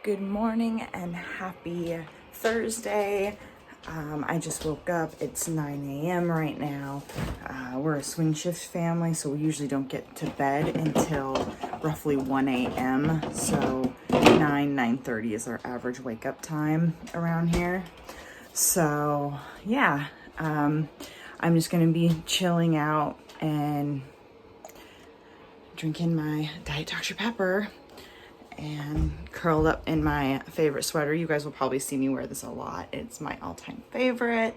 Good morning and happy Thursday. I just woke up. It's 9 a.m. right now. We're a swing shift family, so we usually don't get to bed until roughly 1 a.m. So 9:30 is our average wake up time around here. So yeah, I'm just gonna be chilling out and drinking my Diet Dr. Pepper and curled up in my favorite sweater. You guys will probably see me wear this a lot. It's my all-time favorite.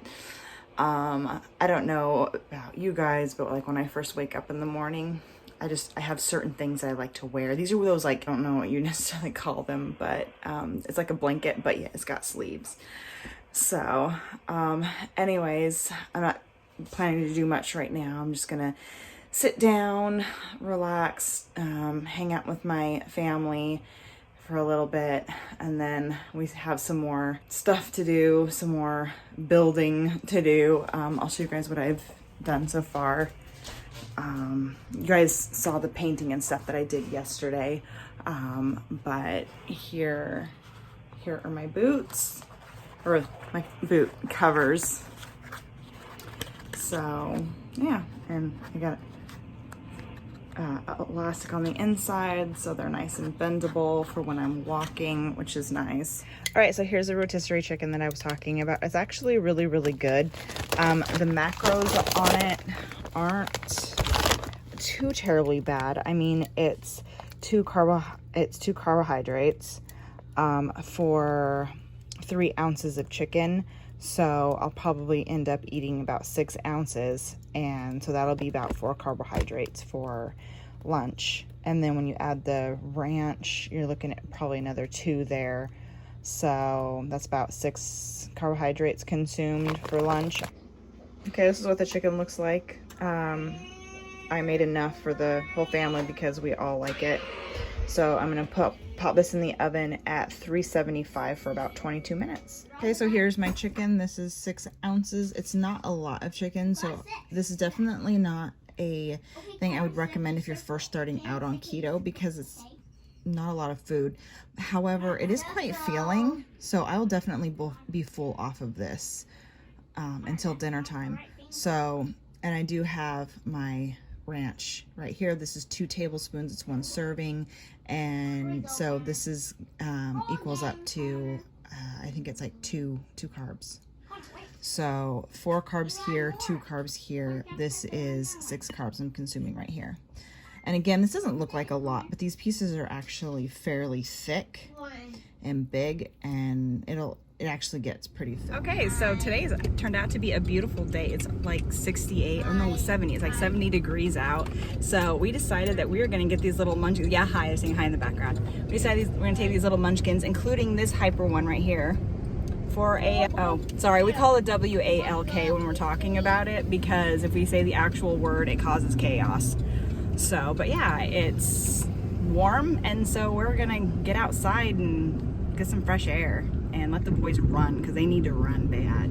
I don't know about you guys, but like when I first wake up in the morning, I have certain things I like to wear. These are those, like, I don't know what you necessarily call them, but it's like a blanket, but yeah, it's got sleeves. So anyways, I'm not planning to do much right now. I'm just gonna sit down, relax, hang out with my family for a little bit, and then we have some more stuff to do, some more building to do. I'll show you guys what I've done so far. You guys saw the painting and stuff that I did yesterday, but here are my boots, or my boot covers. So yeah, and I got elastic on the inside, so they're nice and bendable for when I'm walking, which is nice. All right, so here's the rotisserie chicken that I was talking about. It's actually really, really good. The macros on it aren't too terribly bad. I mean, it's two carbohydrates for 3 ounces of chicken. So I'll probably end up eating about 6 ounces, and so that'll be about 4 carbohydrates for lunch. And then when you add the ranch, you're looking at probably another 2 there. So that's about 6 carbohydrates consumed for lunch. Okay, this is what the chicken looks like. I made enough for the whole family because we all like it. So I'm gonna pop this in the oven at 375 for about 22 minutes. Okay, so here's my chicken. This is 6 ounces. It's not a lot of chicken, so this is definitely not a thing I would recommend if you're first starting out on keto, because it's not a lot of food. However, it is quite filling, so I will definitely be full off of this until dinner time. So, and I do have my ranch right here. This is 2 tablespoons. It's 1 serving, and so this is equals up to I think it's like two carbs. So 4 carbs here, 2 carbs here. This is 6 carbs I'm consuming right here. And again, this doesn't look like a lot, but these pieces are actually fairly thick and big, and it actually gets pretty thick. Okay, so today's turned out to be a beautiful day. It's like 68, or no, 70. It's like 70 degrees out. So we decided that we were gonna get these little munchkins. Yeah, hi, I'm saying hi in the background. We decided we're gonna take these little munchkins, including this hyper one right here, for a, we call it WALK when we're talking about it, because if we say the actual word, it causes chaos. So, but yeah, it's warm, and so we're gonna get outside and get some fresh air and let the boys run, because they need to run bad.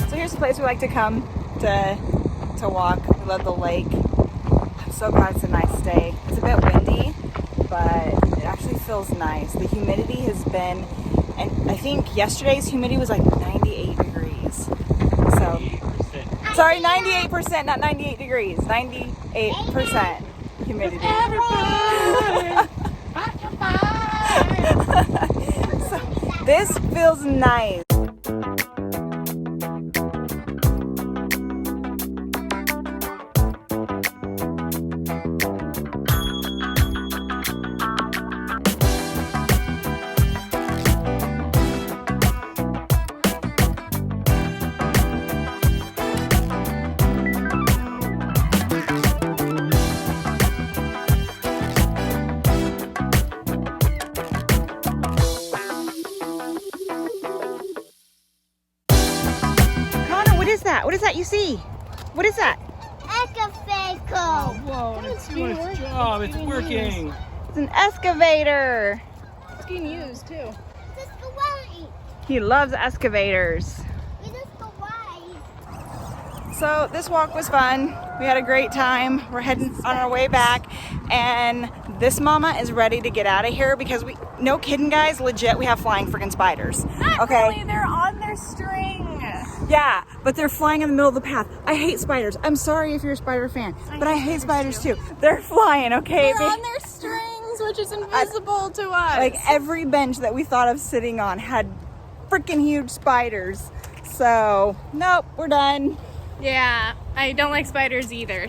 So here's a place we like to come to walk. We love the lake. I'm so glad it's a nice day. It's a bit windy, but it actually feels nice. The humidity has been, and I think yesterday's humidity was like 98 degrees. So, sorry, 98%, not 98 degrees, 98% humidity. So, this feels nice. What is that you see? What is that? Oh, whoa, it's doing its job. It's working. It's an excavator. It's getting used too. Just go away. He loves excavators. We just go away. So this walk was fun. We had a great time. We're heading on our way back, and this mama is ready to get out of here because no kidding guys, legit, we have flying freaking spiders. Not really, they're on their string. Yeah, but they're flying in the middle of the path. I hate spiders. I'm sorry if you're a spider fan, but I hate spiders too. They're flying, okay? They're on their strings, which is invisible to us. Like every bench that we thought of sitting on had freaking huge spiders. So, nope, we're done. Yeah, I don't like spiders either,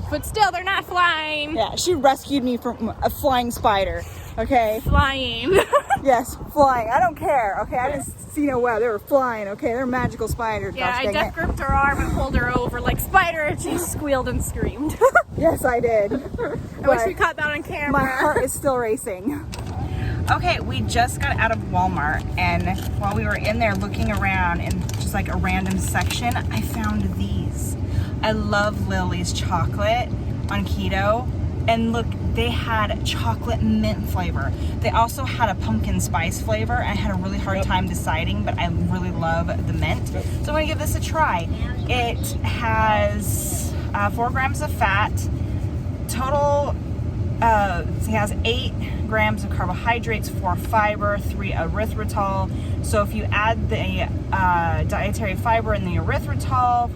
but still, they're not flying. Yeah, she rescued me from a flying spider, okay? Flying. Yes, flying. I don't care, okay? I didn't see no web. They were flying, okay? They're magical spiders. Yeah, gosh I dang it. gripped her arm and pulled her over like spider, and she squealed and screamed. Yes, I did. I wish we caught that on camera. My heart is still racing. Okay, we just got out of Walmart, and while we were in there looking around in just like a random section, I found these. I love Lily's chocolate on keto, and look, they had chocolate mint flavor. They also had a pumpkin spice flavor. I had a really hard time deciding, but I really love the mint. So I'm gonna give this a try. It has 4 grams of fat, total, it has 8 grams of carbohydrates, 4 fiber, 3 erythritol. So if you add the dietary fiber and the erythritol,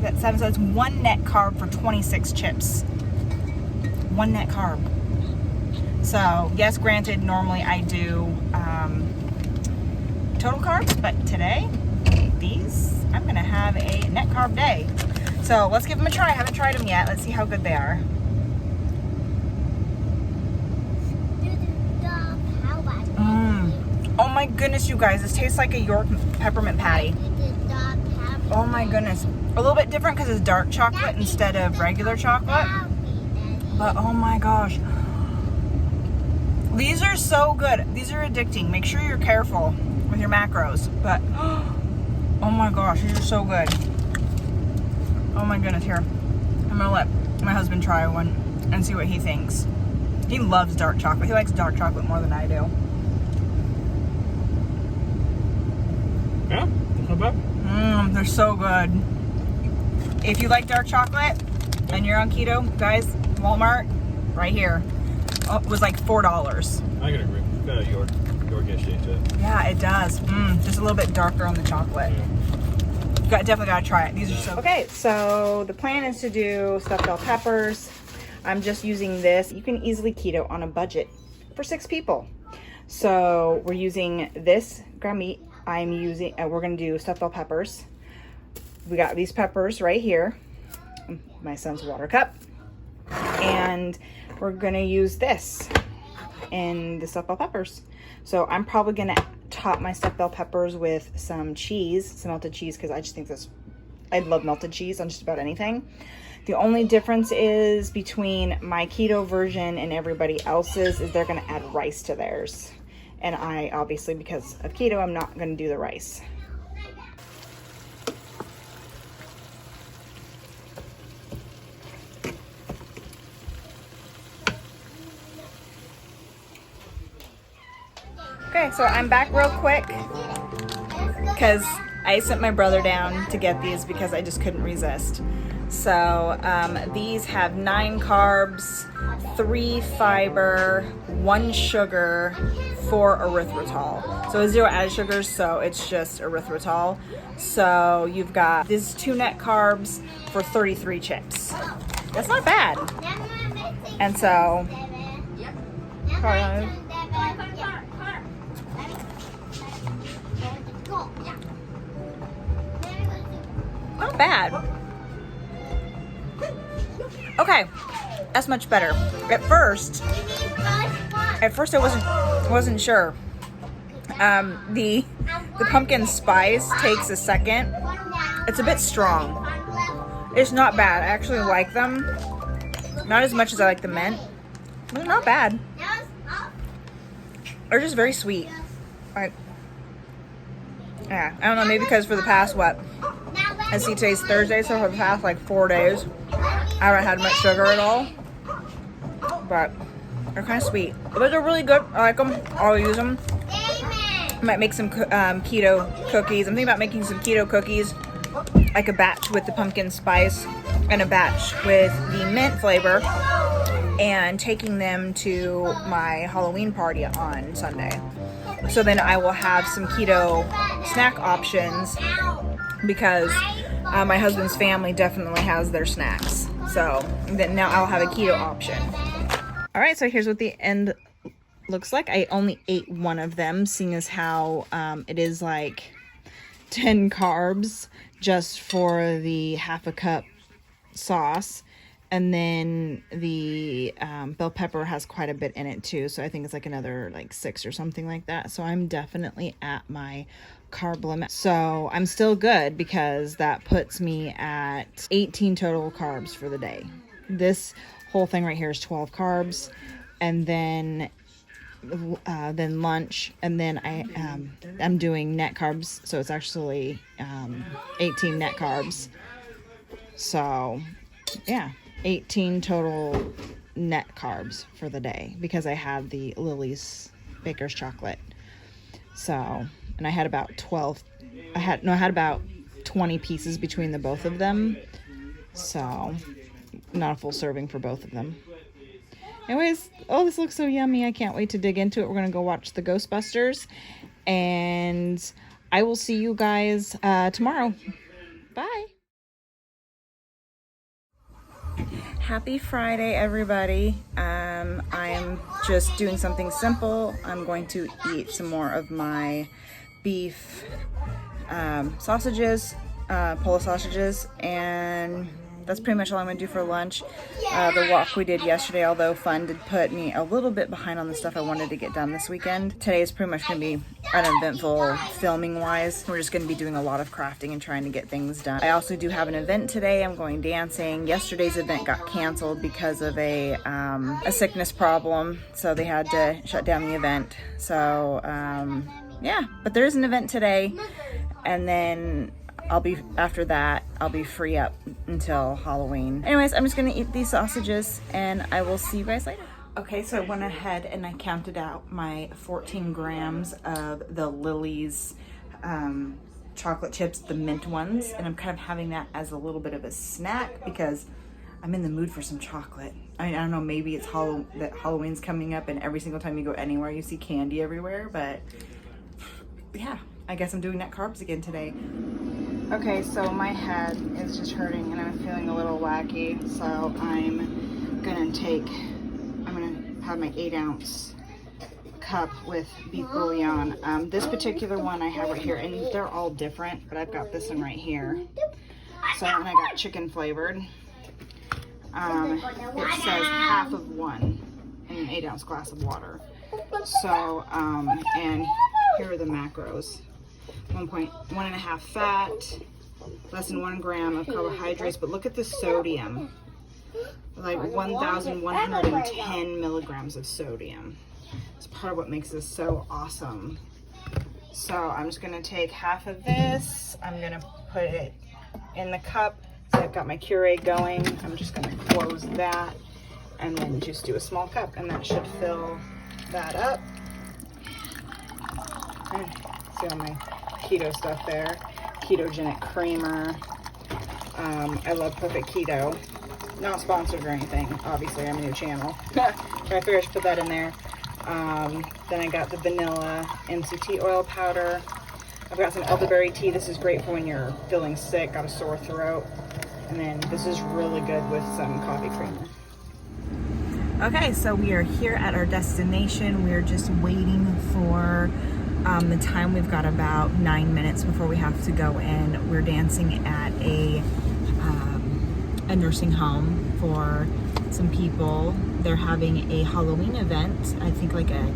that's 7, so it's 1 net carb for 26 chips. 1 net carb. So yes, granted, normally I do total carbs, but today, these, I'm gonna have a net carb day. So let's give them a try. I haven't tried them yet. Let's see how good they are. Oh my goodness, you guys, this tastes like a York peppermint patty. Oh my goodness. A little bit different because it's dark chocolate instead of regular chocolate. But oh my gosh. These are so good. These are addicting. Make sure you're careful with your macros. But oh my gosh, these are so good. Oh my goodness, here. I'm gonna let my husband try one and see what he thinks. He loves dark chocolate. He likes dark chocolate more than I do. Yeah, that's not bad. They're so good. If you like dark chocolate and you're on keto, guys, Walmart, right here. Oh, it was like $4. I can agree. It's got a Yorkish taste to it. Yeah, it does. Just a little bit darker on the chocolate. Yeah. Definitely gotta try it. These are so okay. So the plan is to do stuffed bell peppers. I'm just using this. You can easily keto on a budget for 6 people. So we're using this ground meat. We're gonna do stuffed bell peppers. We got these peppers right here. My son's water cup. And we're gonna use this in the stuffed bell peppers. So I'm probably gonna top my stuffed bell peppers with some cheese, some melted cheese, because I just think I love melted cheese on just about anything. The only difference is between my keto version and everybody else's is they're gonna add rice to theirs. And I, obviously, because of keto, I'm not gonna do the rice. Okay, so I'm back real quick because I sent my brother down to get these because I just couldn't resist. So these have 9 carbs, 3 fiber, 1 sugar, 4 erythritol. So 0 added sugars, so it's just erythritol. So you've got these 2 net carbs for 33 chips. That's not bad. And so, not bad. Okay, that's much better. At first I wasn't sure. The pumpkin spice takes a second. It's a bit strong. It's not bad. I actually like them. Not as much as I like the mint. But they're not bad. They're just very sweet. Yeah, I don't know, maybe because for the past, I see today's Thursday, so for the past like 4 days, I haven't had much sugar at all, but they're kind of sweet. But they're really good. I like them. I'll use them. I might make some keto cookies. I'm thinking about making some keto cookies, like a batch with the pumpkin spice and a batch with the mint flavor, and taking them to my Halloween party on Sunday. So then I will have some keto snack options, because my husband's family definitely has their snacks. So then now I'll have a keto option. All right, so here's what the end looks like. I only ate one of them, seeing as how it is like 10 carbs just for the half a cup sauce. And then the bell pepper has quite a bit in it too. So I think it's like another like 6 or something like that. So I'm definitely at my carb limit. So I'm still good, because that puts me at 18 total carbs for the day. This whole thing right here is 12 carbs. And then lunch, and then I'm doing net carbs, so it's actually 18 net carbs. So yeah, 18 total net carbs for the day, because I had the Lily's Baker's chocolate. So, and I had about 20 pieces between the both of them, so not a full serving for both of them. Anyways, oh, this looks so yummy. I can't wait to dig into it. We're going to go watch the Ghostbusters, and I will see you guys tomorrow. Bye. Happy Friday, everybody. I'm just doing something simple. I'm going to eat some more of my beef sausages, Polo sausages, and that's pretty much all I'm going to do for lunch. The walk we did yesterday, although fun, did put me a little bit behind on the stuff I wanted to get done this weekend. Today is pretty much going to be uneventful filming-wise. We're just going to be doing a lot of crafting and trying to get things done. I also do have an event today. I'm going dancing. Yesterday's event got canceled because of a sickness problem, so they had to shut down the event. So, yeah, but there is an event today, and then after that, I'll be free up until Halloween. Anyways, I'm just gonna eat these sausages, and I will see you guys later. Okay, so I went ahead and I counted out my 14 grams of the Lily's chocolate chips, the mint ones, and I'm kind of having that as a little bit of a snack because I'm in the mood for some chocolate. I mean, I don't know, maybe it's that Halloween's coming up and every single time you go anywhere you see candy everywhere, but yeah, I guess I'm doing net carbs again today. Okay, so my head is just hurting and I'm feeling a little wacky, so I'm gonna have my 8-ounce cup with beef bouillon. This particular one I have right here, and they're all different, but I've got this one right here. So, and I got chicken flavored. It says half of one in an 8-ounce glass of water. So, and here are the macros. 1.5 fat, less than 1 gram of carbohydrates, but look at the sodium. Like 1,110 milligrams of sodium. It's part of what makes this so awesome. So I'm just gonna take half of this, I'm gonna put it in the cup. So I've got my Keurig going. I'm just gonna close that and then just do a small cup, and that should fill that up. And see all my keto stuff there. Ketogenic creamer. I love Perfect Keto. Not sponsored or anything. Obviously, I'm a new channel. But I figured I should put that in there. Then I got the vanilla MCT oil powder. I've got some elderberry tea. This is great for when you're feeling sick, got a sore throat. And then this is really good with some coffee creamer. Okay, so we are here at our destination. We're just waiting for the time. We've got about 9 minutes before we have to go in. We're dancing at a nursing home for some people. They're having a Halloween event, I think like a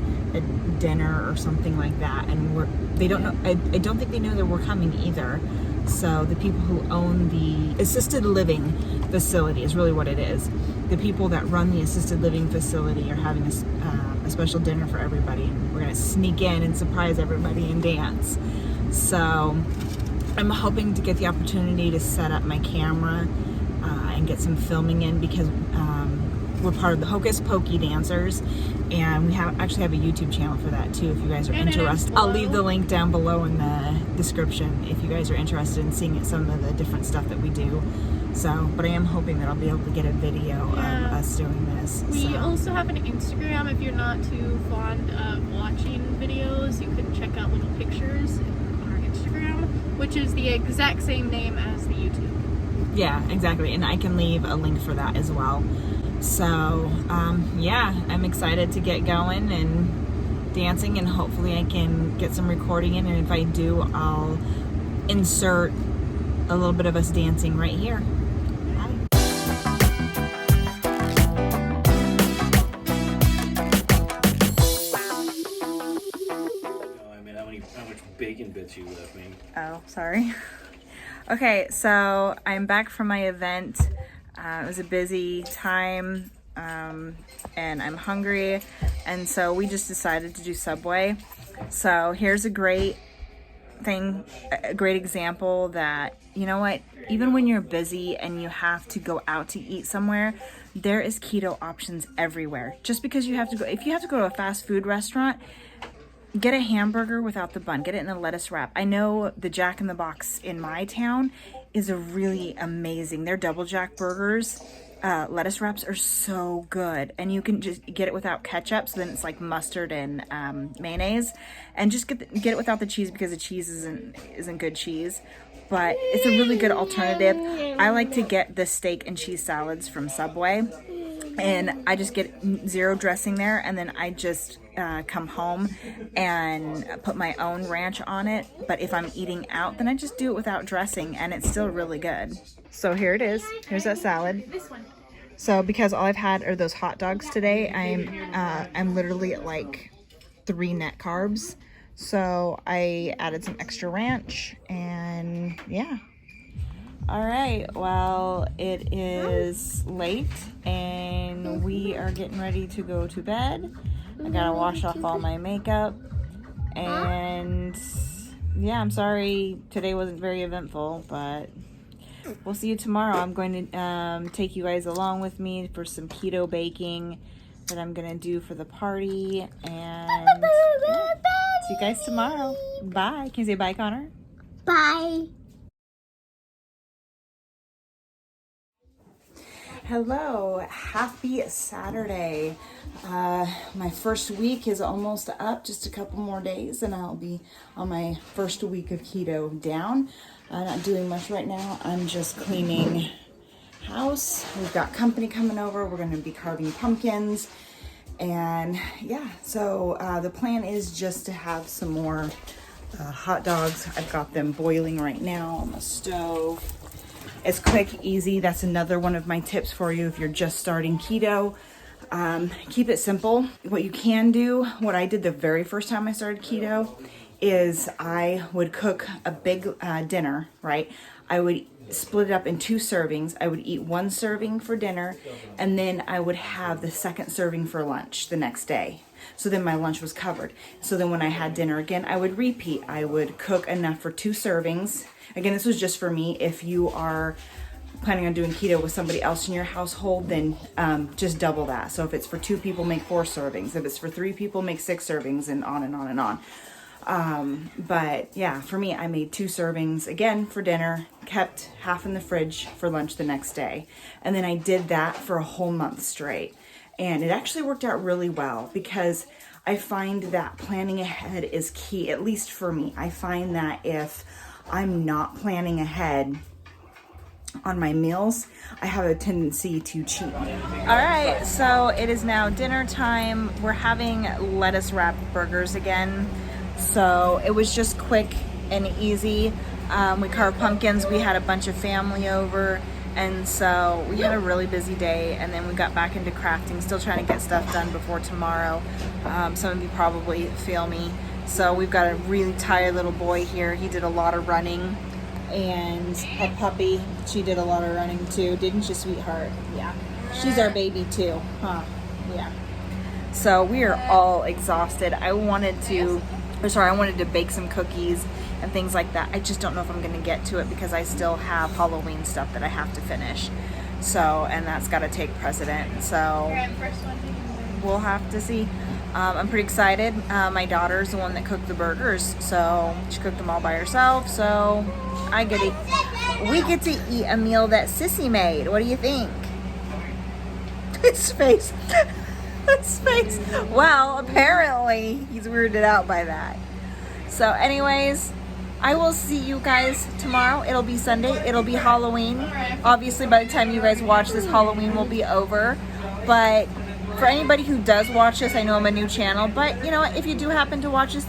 dinner or something like that, and they don't know, I don't think they know that we're coming either. So the people who own the assisted living facility is really what it is. The people that run the assisted living facility are having a special dinner for everybody, and we're gonna sneak in and surprise everybody and dance. So I'm hoping to get the opportunity to set up my camera and get some filming in, because we're part of the Hocus Pokey Dancers, and we actually have a YouTube channel for that too, if you guys are interested. I'll leave the link down below in the description if you guys are interested in seeing some of the different stuff that we do. So, but I am hoping that I'll be able to get a video of us doing this. We also have an Instagram. If you're not too fond of watching videos, you can check out little pictures on our Instagram, which is the exact same name as the YouTube. Yeah, exactly. And I can leave a link for that as well. So, yeah, I'm excited to get going and dancing, and hopefully I can get some recording in. And if I do, I'll insert a little bit of us dancing right here. How much bacon bits you left me. Oh, sorry. Okay, so I'm back from my event. It was a busy time, and I'm hungry, and so we just decided to do Subway. So here's a great thing, a great example that, you know what, even when you're busy and you have to go out to eat somewhere, there is keto options everywhere. Just because you have to go, if you have to go to a fast food restaurant, get a hamburger without the bun. Get it in a lettuce wrap. I know the Jack in the Box in my town is a really amazing. Their double jack burgers, lettuce wraps are so good. And you can just get it without ketchup. So then it's like mustard and mayonnaise. And just get it without the cheese, because the cheese isn't good cheese. But it's a really good alternative. I like to get the steak and cheese salads from Subway. And I just get zero dressing there, and then I just come home and put my own ranch on it. But if I'm eating out, then I just do it without dressing, and it's still really good. So here it is. Here's that salad. This one. So because all I've had are those hot dogs today, I'm literally at like 3 net carbs. So I added some extra ranch, and yeah. All right, well, it is late and we are getting ready to go to bed. I gotta wash off all my makeup, and yeah, I'm sorry today wasn't very eventful, but we'll see you tomorrow. I'm going to take you guys along with me for some keto baking that I'm gonna do for the party, and yeah, see you guys tomorrow. Bye. Can you say bye, Connor? Bye. Hello, happy Saturday. My first week is almost up, just a couple more days, and I'll be on my first week of keto down. Not doing much right now. I'm just cleaning house. We've got company coming over. We're going to be carving pumpkins. And yeah, so the plan is just to have some more hot dogs. I've got them boiling right now on the stove. It's quick, easy. That's another one of my tips for you if you're just starting keto. Keep it simple. What you can do, what I did the very first time I started keto, is I would cook a big dinner, right? I would split it up in 2 servings. I would eat 1 serving for dinner, and then I would have the second serving for lunch the next day. So then my lunch was covered. So then when I had dinner again, I would repeat. I would cook enough for 2 servings. Again, this was just for me. If you are planning on doing keto with somebody else in your household, then just double that. So if it's for 2 people, make 4 servings. If it's for 3 people, make 6 servings, and on and on and on. But yeah, for me, I made 2 servings again for dinner, kept half in the fridge for lunch the next day. And then I did that for a whole month straight. And it actually worked out really well, because I find that planning ahead is key, at least for me. I find that if I'm not planning ahead on my meals, I have a tendency to cheat. All right, so it is now dinner time. We're having lettuce wrap burgers again. So it was just quick and easy. We carved pumpkins. We had a bunch of family over, and so we had a really busy day, and then we got back into crafting, still trying to get stuff done before tomorrow. Some of you probably feel me. So we've got a really tired little boy here. He did a lot of running, and a puppy, she did a lot of running too, didn't you, sweetheart? Yeah, she's our baby too, huh? Yeah. So we are all exhausted. I wanted to bake some cookies and things like that. I just don't know if I'm gonna get to it, because I still have Halloween stuff that I have to finish. So, and that's got to take precedent. So we'll have to see. I'm pretty excited. My daughter's the one that cooked the burgers, so she cooked them all by herself. So we get to eat a meal that Sissy made. What do you think? His face. His face. Well, apparently he's weirded out by that. So anyways, I will see you guys tomorrow. It'll be Sunday. It'll be Halloween. Obviously, by the time you guys watch this, Halloween will be over. But for anybody who does watch this, I know I'm a new channel, but you know what? If you do happen to watch this,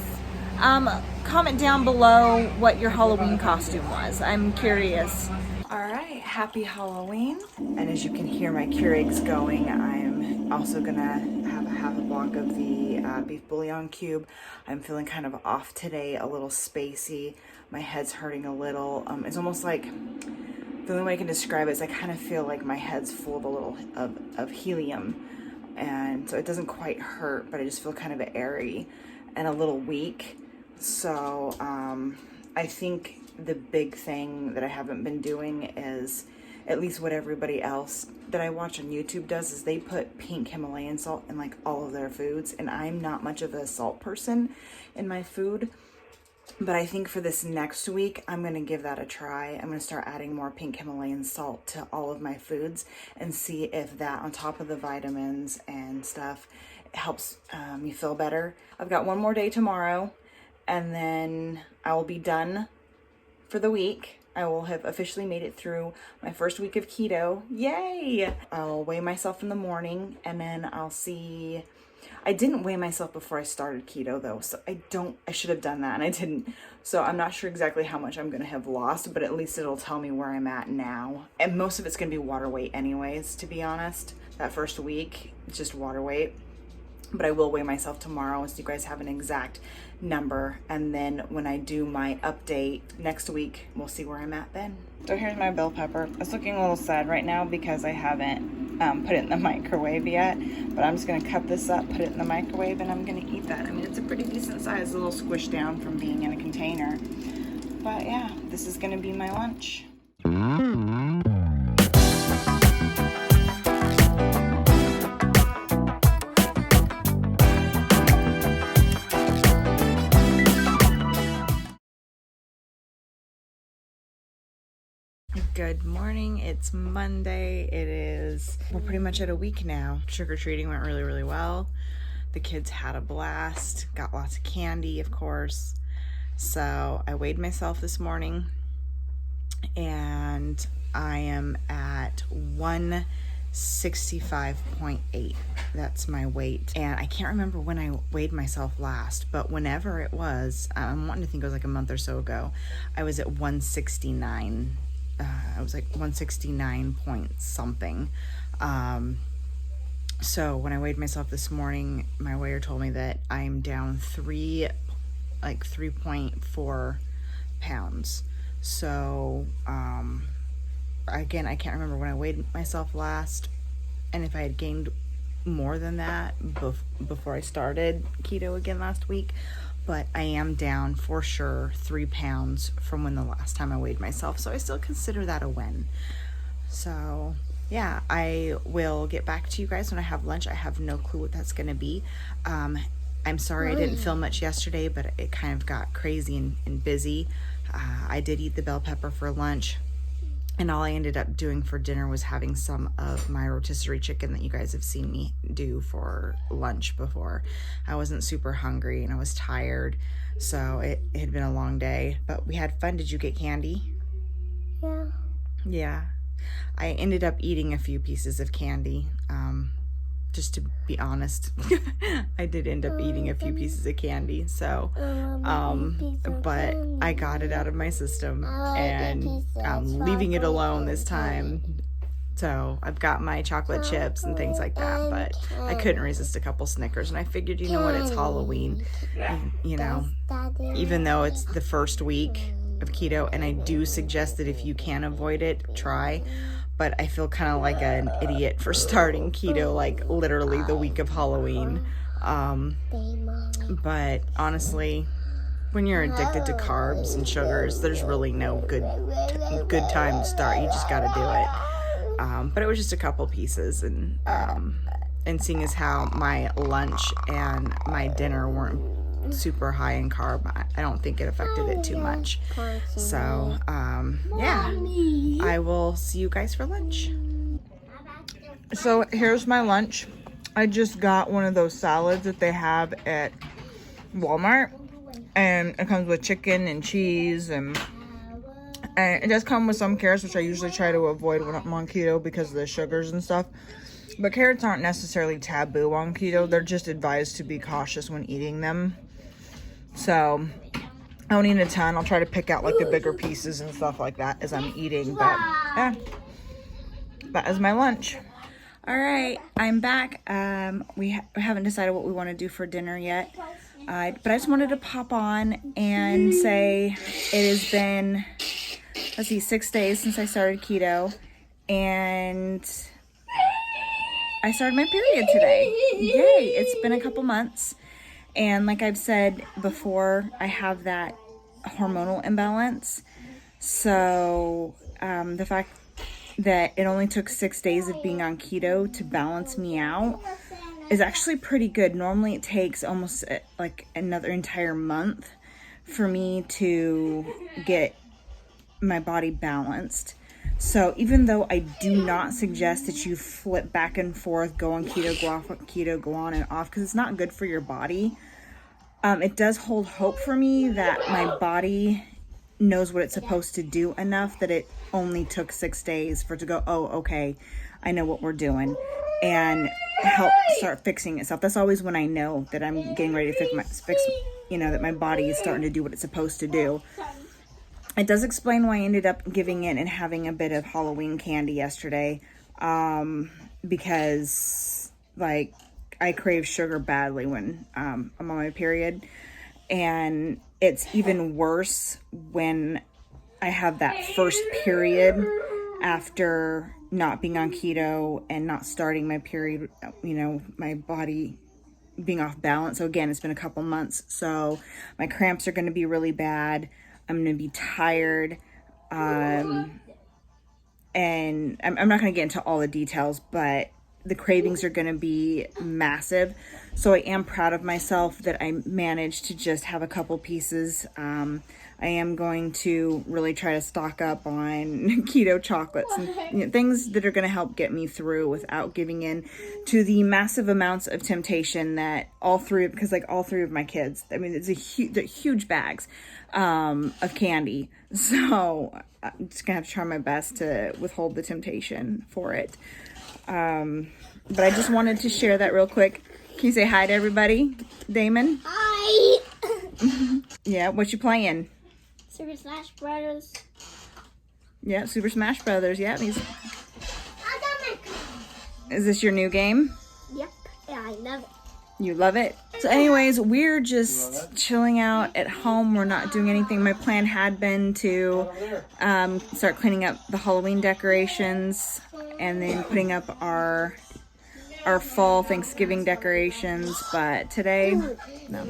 comment down below what your Halloween costume was. I'm curious. All right, happy Halloween. And as you can hear my Keurig's going, I'm also gonna have a half a block of the beef bouillon cube. I'm feeling kind of off today, a little spacey. My head's hurting a little. It's almost like, the only way I can describe it is I kind of feel like my head's full of a little of helium. And so it doesn't quite hurt, but I just feel kind of airy and a little weak. So I think the big thing that I haven't been doing is, at least what everybody else that I watch on YouTube does, is they put pink Himalayan salt in like all of their foods. And I'm not much of a salt person in my food. But I think for this next week, I'm going to give that a try. I'm going to start adding more pink Himalayan salt to all of my foods and see if that, on top of the vitamins and stuff, helps me feel better. I've got one more day tomorrow, and then I will be done for the week. I will have officially made it through my first week of keto. Yay! I'll weigh myself in the morning, and then I'll see. I didn't weigh myself before I started keto though, so I should have done that and I didn't. So I'm not sure exactly how much I'm gonna have lost, but at least it'll tell me where I'm at now. And most of it's gonna be water weight anyways, to be honest. That first week, it's just water weight. But I will weigh myself tomorrow so you guys have an exact number. And then when I do my update next week, we'll see where I'm at then. So here's my bell pepper. It's looking a little sad right now because I haven't put it in the microwave yet. But I'm just gonna cut this up, put it in the microwave, and I'm gonna eat that. I mean, it's a pretty decent size, a little squished down from being in a container. But yeah, this is gonna be my lunch. Good morning, it's Monday. We're pretty much at a week now. Trick-or-treating went really, really well. The kids had a blast, got lots of candy, of course. So I weighed myself this morning and I am at 165.8. That's my weight. And I can't remember when I weighed myself last, but whenever it was, I'm wanting to think it was like a month or so ago, I was at 169. I was like 169 point something. So when I weighed myself this morning, my weigher told me that I'm down 3.4 pounds. So again, I can't remember when I weighed myself last and if I had gained more than that before I started keto again last week. But I am down for sure 3 pounds from when the last time I weighed myself. So I still consider that a win. So yeah, I will get back to you guys when I have lunch. I have no clue what that's going to be. I'm sorry I didn't film much yesterday, but it kind of got crazy and busy. I did eat the bell pepper for lunch. And all I ended up doing for dinner was having some of my rotisserie chicken that you guys have seen me do for lunch before. I wasn't super hungry and I was tired, so it had been a long day, but we had fun. Did you get candy? Yeah. Yeah. I ended up eating a few pieces of candy, just to be honest. I did end up eating a few pieces of candy, so but I got it out of my system and I'm leaving it alone this time. So I've got my chocolate chips and things like that, but I couldn't resist a couple Snickers, and I figured, you know what, it's Halloween, you know, even though it's the first week of keto, and I do suggest that if you can avoid it, try. But I feel kind of like an idiot for starting keto like literally the week of Halloween. But honestly, when you're addicted to carbs and sugars, there's really no good time to start. You just got to do it. but it was just a couple pieces, and seeing as how my lunch and my dinner weren't super high in carb, I don't think it affected it too much. So yeah, I will see you guys for lunch. So here's my lunch. I just got one of those salads that they have at Walmart, and it comes with chicken and cheese, and it does come with some carrots, which I usually try to avoid when I'm on keto because of the sugars and stuff. But carrots aren't necessarily taboo on keto. They're just advised to be cautious when eating them. So I don't eat a ton. I'll try to pick out like the bigger pieces and stuff like that as I'm eating. But yeah, that is my lunch. All right, I'm back. We haven't decided what we want to do for dinner yet. But I just wanted to pop on and say it has been, let's see, 6 days since I started keto. And I started my period today. Yay, it's been a couple months. And like I've said before, I have that hormonal imbalance. So the fact that it only took 6 days of being on keto to balance me out is actually pretty good. Normally it takes almost like another entire month for me to get my body balanced. So even though I do not suggest that you flip back and forth, go on keto, go off keto, go on and off, because it's not good for your body, it does hold hope for me that my body knows what it's supposed to do enough that it only took 6 days for it to go, oh, okay, I know what we're doing, and help start fixing itself. That's always when I know that I'm getting ready to fix that my body is starting to do what it's supposed to do. It does explain why I ended up giving in and having a bit of Halloween candy yesterday, because like I crave sugar badly when I'm on my period, and it's even worse when I have that first period after not being on keto and not starting my period, my body being off balance. So again, it's been a couple months, so my cramps are going to be really bad. I'm going to be tired, and I'm not going to get into all the details, but the cravings are going to be massive. So I am proud of myself that I managed to just have a couple pieces. I am going to really try to stock up on keto chocolates and things that are going to help get me through without giving in to the massive amounts of temptation that all three of my kids, I mean, they're huge bags of candy. So I'm just going to have to try my best to withhold the temptation for it. But I just wanted to share that real quick. Can you say hi to everybody, Damon? Hi. Yeah, what you playing? Super Smash Brothers. Yeah, Super Smash Brothers. Yeah, I got my. Is this your new game? Yep. Yeah, I love it. You love it? So anyways, we're just chilling out at home. We're not doing anything. My plan had been to start cleaning up the Halloween decorations and then putting up our fall Thanksgiving decorations, but today, no.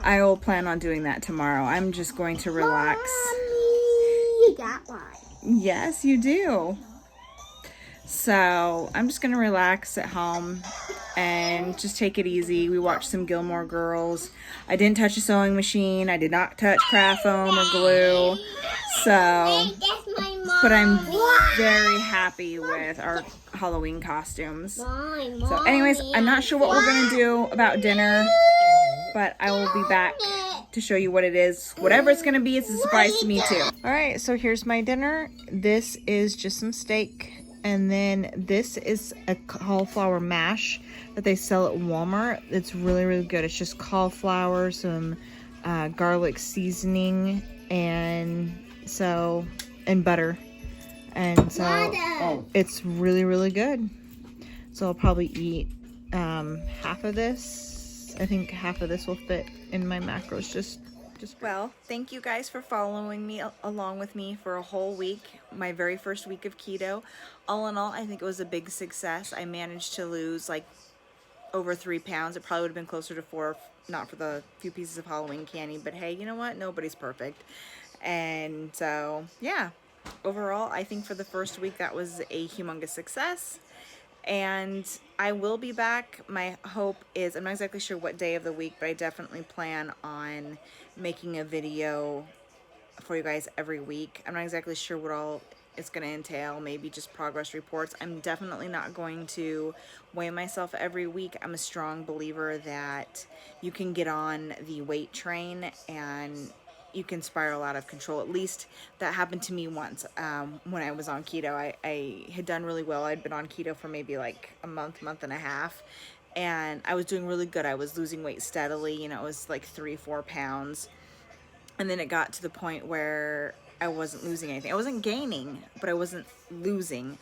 I will plan on doing that tomorrow. I'm just going to relax. Mommy, you got one. Yes, you do. So I'm just going to relax at home and just take it easy. We watched some Gilmore Girls. I didn't touch a sewing machine. I did not touch craft foam or glue. So, but I'm very happy with our Halloween costumes. So anyways, I'm not sure what we're going to do about dinner, but I will be back to show you what it is. Whatever it's going to be, it's a surprise to me too. All right, so here's my dinner. This is just some steak. And then this is a cauliflower mash that they sell at Walmart. It's really, really good. It's just cauliflower, some garlic seasoning, and butter. And so it's really, really good. So I'll probably eat half of this. I think half of this will fit in my macros. Just well, thank you guys for following me along with me for a whole week, my very first week of keto. All in all, I think it was a big success. I managed to lose like over 3 pounds. It probably would have been closer to 4, not for the few pieces of Halloween candy, but hey, you know what? Nobody's perfect. And so, yeah. overall, I think for the first week that was a humongous success. And I will be back. My hope is, I'm not exactly sure what day of the week, but I definitely plan on making a video for you guys every week. I'm not exactly sure what all it's going to entail, maybe just progress reports. I'm definitely not going to weigh myself every week. I'm a strong believer that you can get on the weight train and you can spiral out of control. At least that happened to me once when I was on keto. I had done really well. I'd been on keto for maybe like a month and a half, and I was doing really good. I was losing weight steadily. You know, it was like 3-4 pounds. And then it got to the point where I wasn't losing anything. I wasn't gaining, but I wasn't losing.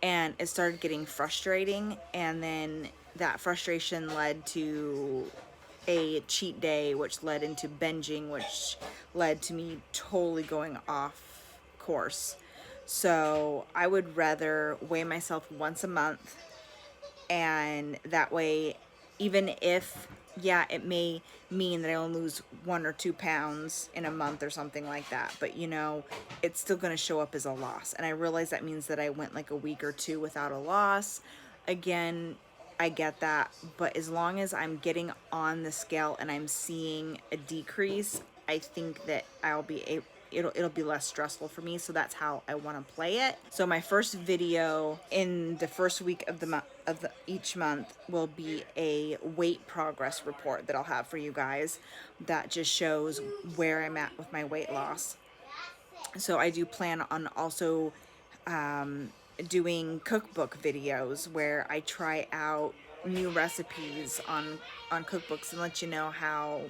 And it started getting frustrating. And then that frustration led to a cheat day, which led into binging, which led to me totally going off course. So I would rather weigh myself once a month, and that way, even if, yeah, it may mean that I only lose 1 or 2 pounds in a month or something like that, but you know, it's still going to show up as a loss. And I realize that means that I went like a week or 2 without a loss. Again, I get that, but as long as I'm getting on the scale and I'm seeing a decrease, I think that I'll be able, it'll be less stressful for me. So that's how I want to play it. So my first video in the first week of each month will be a weight progress report that I'll have for you guys that just shows where I'm at with my weight loss. So I do plan on also doing cookbook videos where I try out new recipes on cookbooks and let you know how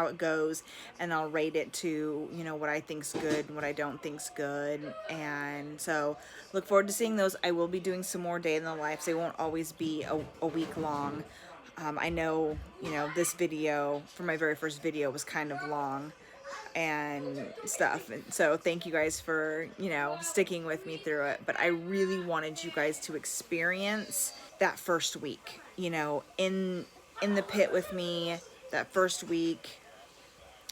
it goes, and I'll rate it to, you know, what I think's good and what I don't think's good. And so look forward to seeing those. I will be doing some more day in the life, so they won't always be a week long. I know, you know, this video for my very first video was kind of long and stuff, and so thank you guys for, you know, sticking with me through it. But I really wanted you guys to experience that first week, you know, in the pit with me that first week.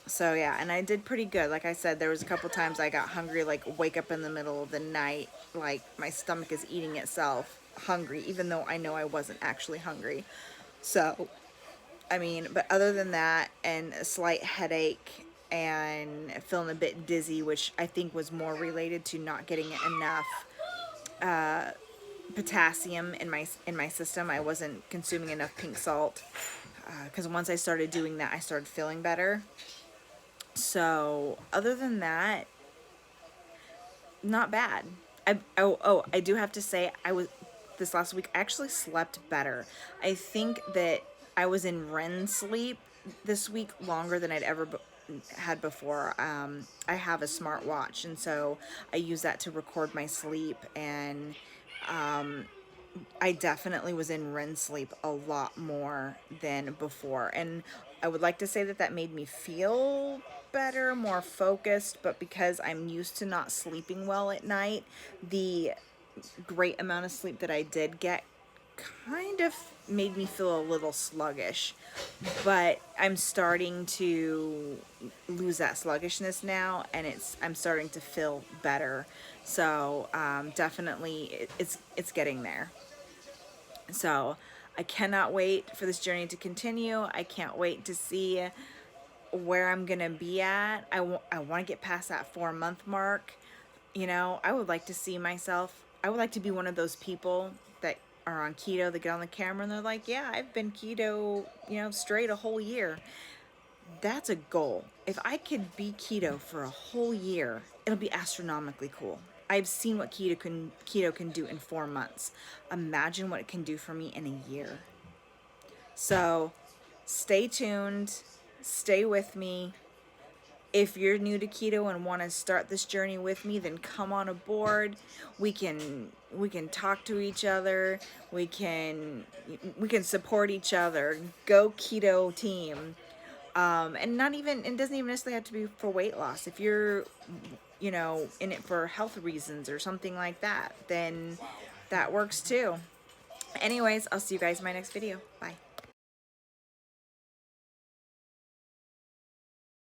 So yeah, and I did pretty good. Like I said, there was a couple times I got hungry, like wake up in the middle of the night, like my stomach is eating itself hungry, even though I know I wasn't actually hungry. So I mean, but other than that, and a slight headache and feeling a bit dizzy, which I think was more related to not getting enough potassium in my system. I wasn't consuming enough pink salt, because once I started doing that, I started feeling better. So other than that, not bad. I do have to say, this last week I actually slept better. I think that I was in REM sleep this week longer than I'd ever had before. I have a smartwatch, and so I use that to record my sleep, and I definitely was in REM sleep a lot more than before. And I would like to say that that made me feel better, more focused, but because I'm used to not sleeping well at night, the great amount of sleep that I did get kind of made me feel a little sluggish. But I'm starting to lose that sluggishness now, and I'm starting to feel better. So definitely it's getting there. So I cannot wait for this journey to continue. I can't wait to see where I'm gonna be at. I want to get past that 4-month mark. You know, I would like to see myself, I would like to be one of those people that are on keto that get on the camera and they're like, yeah, I've been keto, you know, straight a whole year. That's a goal. If I could be keto for a whole year, it'll be astronomically cool. I've seen what keto can do in 4 months. Imagine what it can do for me in a year. So stay tuned, stay with me. If you're new to keto and want to start this journey with me, then come on aboard. We can talk to each other. We can support each other. Go keto team. And it doesn't even necessarily have to be for weight loss. If you're, you know, in it for health reasons or something like that, then that works too. Anyways, I'll see you guys in my next video. Bye.